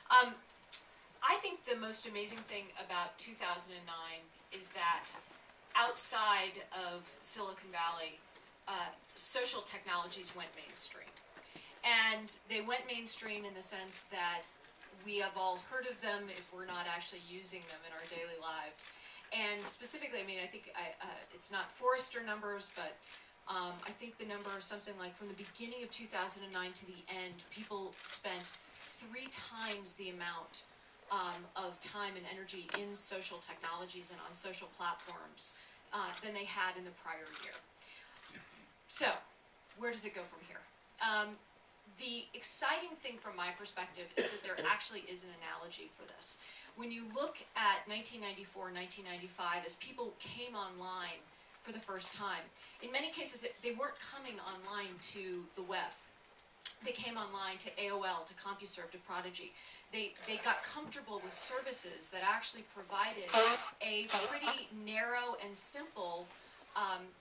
I think the most amazing thing about 2009 is that outside of Silicon Valley, social technologies went mainstream. And they went mainstream in the sense that we have all heard of them if we're not actually using them in our daily lives. And specifically, I mean, I think it's not Forrester numbers, but I think the number is something like from the beginning of 2009 to the end, people spent 3 times the amount of time and energy in social technologies and on social platforms than they had in the prior year. So, where does it go from here? The exciting thing from my perspective is that there actually is an analogy for this. When you look at 1994, 1995, as people came online for the first time, in many cases they weren't coming online to the web. They came online to AOL, to CompuServe, to Prodigy. They got comfortable with services that actually provided a pretty narrow and simple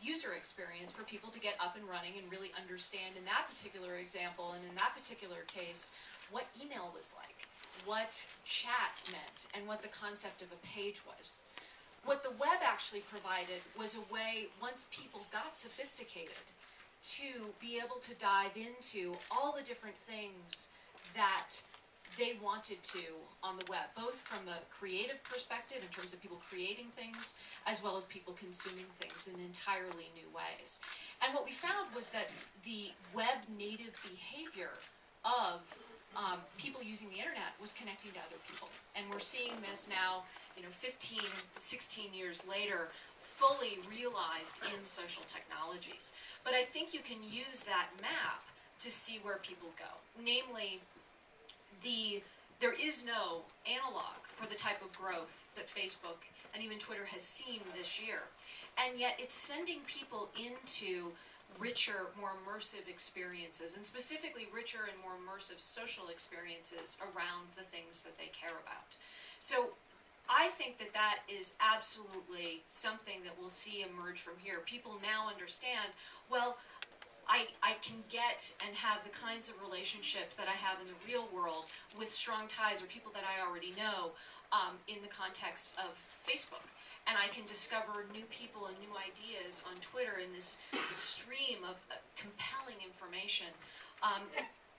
user experience for people to get up and running and really understand in that particular example and in that particular case what email was like, what chat meant, and what the concept of a page was. What the web actually provided was a way, once people got sophisticated, to be able to dive into all the different things that they wanted to on the web, both from a creative perspective in terms of people creating things, as well as people consuming things in entirely new ways. And what we found was that the web native behavior of people using the internet was connecting to other people. And we're seeing this now, 15 to 16 years later, fully realized in social technologies. But I think you can use that map to see where people go. Namely, there is no analog for the type of growth that Facebook and even Twitter has seen this year. And yet it's sending people into richer, more immersive experiences, and specifically richer and more immersive social experiences around the things that they care about. So I think that that is absolutely something that we'll see emerge from here. People now understand, well, I can get and have the kinds of relationships that I have in the real world with strong ties or people that I already know in the context of Facebook. And I can discover new people and new ideas on Twitter in this stream of compelling information.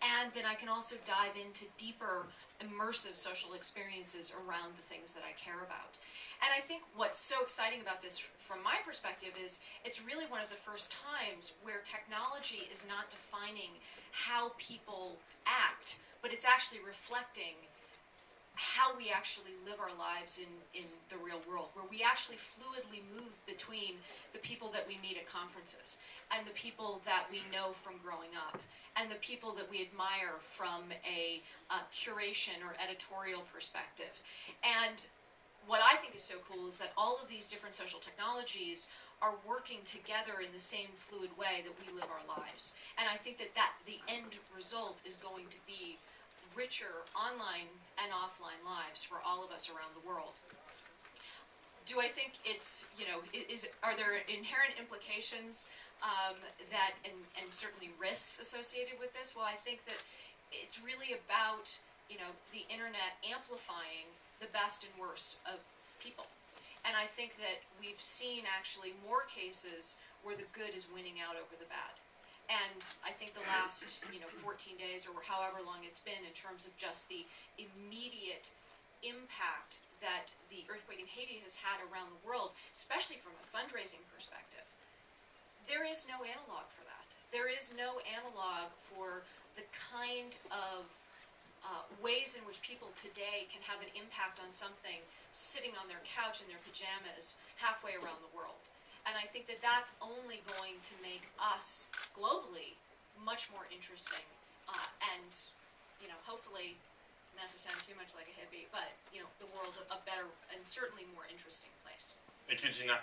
And then I can also dive into deeper, immersive social experiences around the things that I care about. And I think what's so exciting about this from my perspective is it's really one of the first times where technology is not defining how people act, but it's actually reflecting how we actually live our lives in the real world, where we actually fluidly move between the people that we meet at conferences and the people that we know from growing up and the people that we admire from a curation or editorial perspective. And what I think is so cool is that all of these different social technologies are working together in the same fluid way that we live our lives. And I think that the end result is going to be richer online and offline lives for all of us around the world. Do I think it's, are there inherent implications and certainly risks associated with this? Well, I think that it's really about, the internet amplifying the best and worst of people. And I think that we've seen actually more cases where the good is winning out over the bad. And I think the last 14 days or however long it's been in terms of just the immediate impact that the earthquake in Haiti has had around the world, especially from a fundraising perspective, there is no analog for that. There is no analog for the kind of ways in which people today can have an impact on something sitting on their couch in their pajamas halfway around the world. And I think that that's only going to make us globally much more interesting and, hopefully, not to sound too much like a hippie, but, the world a better and certainly more interesting place. Thank you, Gina.